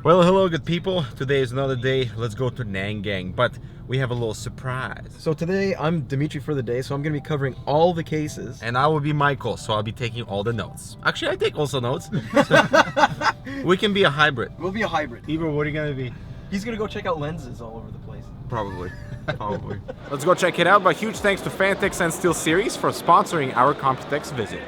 Well, hello good people. Today is another day. Let's go to Nangang, but we have a little surprise. So today I'm Dimitri for the day, so I'm gonna be covering all the cases. And I will be Michael, so I'll be taking all the notes. Actually, I take also notes. We can be a hybrid. We'll be a hybrid. Igor, what are you gonna be? He's gonna go check out lenses all over the place. Probably. Probably. Let's go check it out, but huge thanks to Fantex and SteelSeries for sponsoring our Computex visit.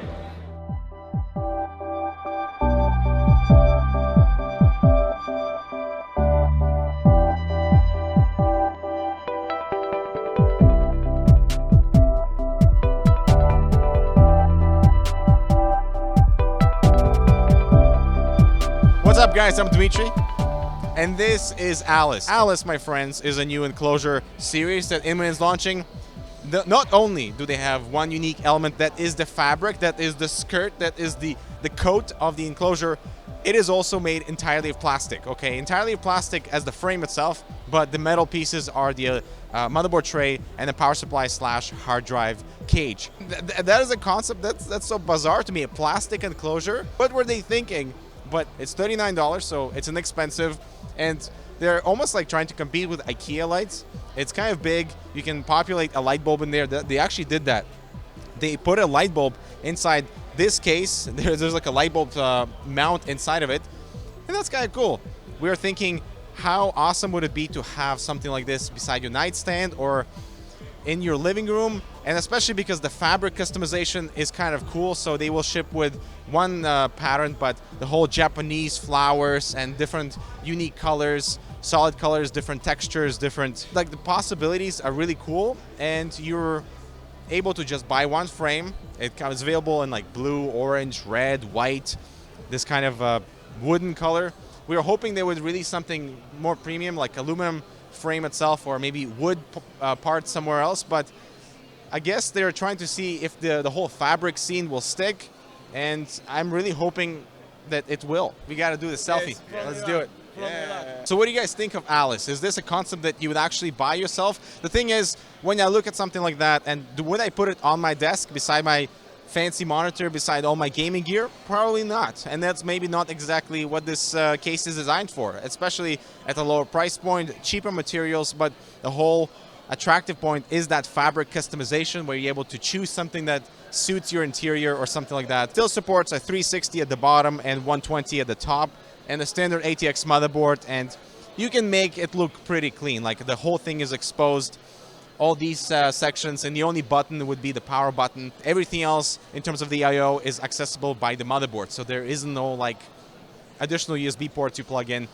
What's up guys, I'm Dimitri. And this is Alice. Alice, my friends, is a new enclosure series that InWin is launching. Not only do they have one unique element that is the fabric, that is the skirt, that is the coat of the enclosure, it is also made entirely of plastic, okay? Entirely of plastic as the frame itself, but the metal pieces are the motherboard tray and the power supply / hard drive cage. That is a concept that's so bizarre to me, a plastic enclosure. What were they thinking? But it's $39, so it's inexpensive, and they're almost like trying to compete with IKEA lights. It's kind of big. You can populate a light bulb in there. They actually did that. They put a light bulb inside this case. There's like a light bulb mount inside of it, and that's kind of cool. We were thinking, how awesome would it be to have something like this beside your nightstand or in your living room, and especially because the fabric customization is kind of cool. So they will ship with one pattern, but the whole Japanese flowers and different unique colors, solid colors, different textures, different, like the possibilities are really cool. And you're able to just buy one frame. It comes available in like blue, orange, red, white, this kind of wooden color. We were hoping they would release something more premium, like aluminum frame itself, or maybe wood parts somewhere else, but I guess they're trying to see if the whole fabric scene will stick, and I'm really hoping that it will. We got to do the selfie. Let's do it. Yeah. So what do you guys think of Alice? Is this a concept that you would actually buy yourself? The thing is, when I look at something like that, and would I put it on my desk beside my fancy monitor, beside all my gaming gear? Probably not. And that's maybe not exactly what this case is designed for, especially at a lower price point, cheaper materials, but the whole attractive point is that fabric customization where you're able to choose something that suits your interior or something like that. Still supports a 360 at the bottom and 120 at the top, and a standard ATX motherboard, and you can make it look pretty clean. Like the whole thing is exposed, all these sections, and the only button would be the power button. Everything else in terms of the I/O is accessible by the motherboard, so there is no like additional USB ports you plug in.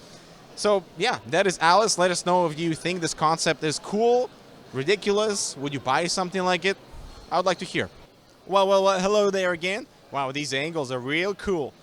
So yeah, that is Alice. Let us know if you think this concept is cool, ridiculous. Would you buy something like it? I would like to hear. Well, hello there again. Wow, these angles are real cool.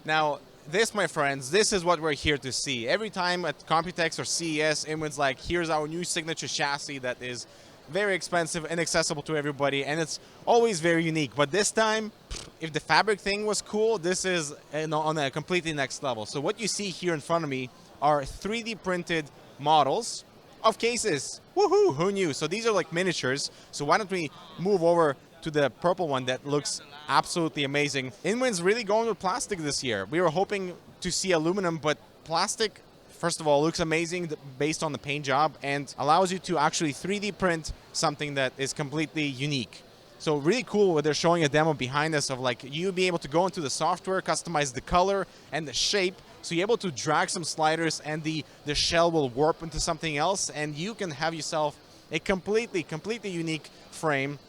Now, this, my friends, this is what we're here to see. Every time at Computex or CES, InWin's like, here's our new signature chassis that is very expensive and accessible to everybody, and it's always very unique. But this time, if the fabric thing was cool, this is on a completely next level. So what you see here in front of me are 3D printed models of cases. Woohoo, who knew? So these are like miniatures. So why don't we move over to the purple one that looks absolutely amazing. InWin's really going with plastic this year. We were hoping to see aluminum, but plastic, first of all, looks amazing based on the paint job and allows you to actually 3D print something that is completely unique. So really cool. They're showing a demo behind us of like you be able to go into the software, customize the color and the shape. So you're able to drag some sliders and the shell will warp into something else, and you can have yourself a completely unique frame.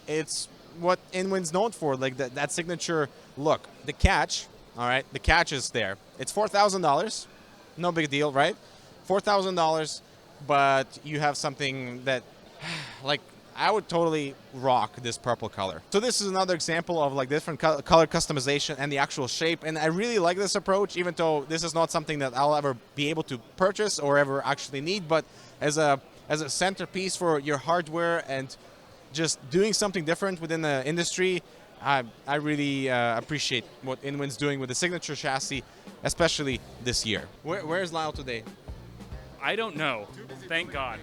It's what InWin's known for, like that signature look. The catch, all right, the catch is there. It's $4,000. No big deal, right? $4,000, but you have something that, like, I would totally rock this purple color. So this is another example of like different color customization and the actual shape. And I really like this approach, even though this is not something that I'll ever be able to purchase or ever actually need. But as a centerpiece for your hardware and just doing something different within the industry, I really appreciate what InWin's doing with the signature chassis, especially this year. Where's Lyle today? I don't know. Thank God.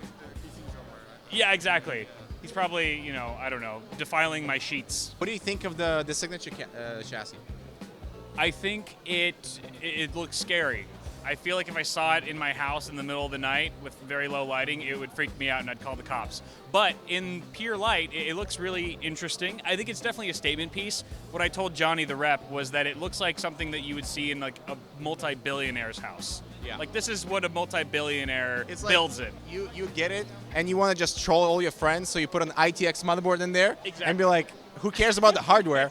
Yeah, exactly. He's probably, I don't know, defiling my sheets. What do you think of the signature chassis? I think it looks scary. I feel like if I saw it in my house in the middle of the night with very low lighting, it would freak me out and I'd call the cops. But in pure light, it looks really interesting. I think it's definitely a statement piece. What I told Johnny, the rep, was that it looks like something that you would see in like a multi-billionaire's house. Yeah. Like this is what a multi-billionaire It's like builds in. You get it, and you want to just troll all your friends, so you put an ITX motherboard in there Exactly. and be like, who cares about the hardware?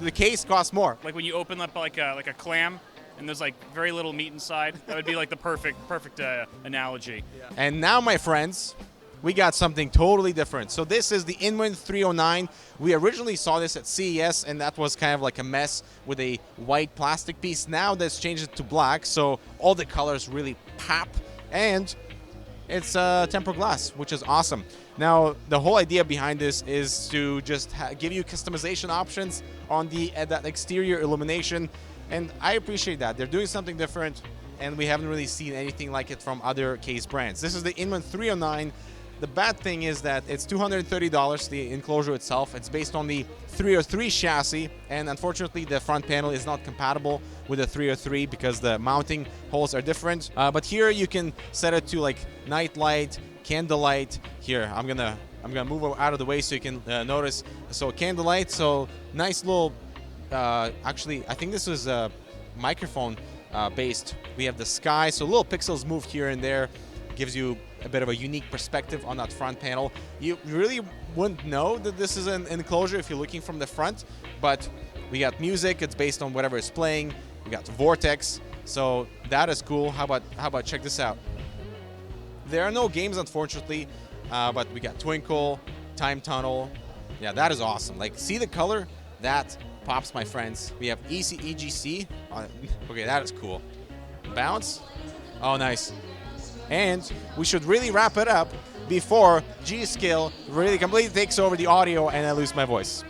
The case costs more. Like when you open up like a clam and there's like very little meat inside. That would be like the perfect analogy. And now, my friends, we got something totally different. So this is the InWin 309. We originally saw this at CES, and that was kind of like a mess with a white plastic piece. Now that's changed it to black, so all the colors really pop, and it's tempered glass, which is awesome. Now, the whole idea behind this is to just give you customization options on that exterior illumination, and I appreciate that. They're doing something different, and we haven't really seen anything like it from other case brands. This is the InWin 309. The bad thing is that it's $230, the enclosure itself. It's based on the 303 chassis, and unfortunately the front panel is not compatible with the 303 because the mounting holes are different. But here you can set it to like night light, candlelight. Here, I'm gonna move out of the way so you can notice. So candlelight, so nice little, actually I think this is microphone based. We have the sky, so little pixels moved here and there. Gives you a bit of a unique perspective on that front panel. You really wouldn't know that this is an enclosure if you're looking from the front, but we got music, it's based on whatever is playing. We got Vortex, so that is cool. How about check this out? There are no games, unfortunately, but we got Twinkle, Time Tunnel. Yeah, that is awesome. Like, see the color? That pops, my friends. We have EGC. Okay, that is cool. Bounce. Oh, nice. And we should really wrap it up before G-Skill really completely takes over the audio and I lose my voice.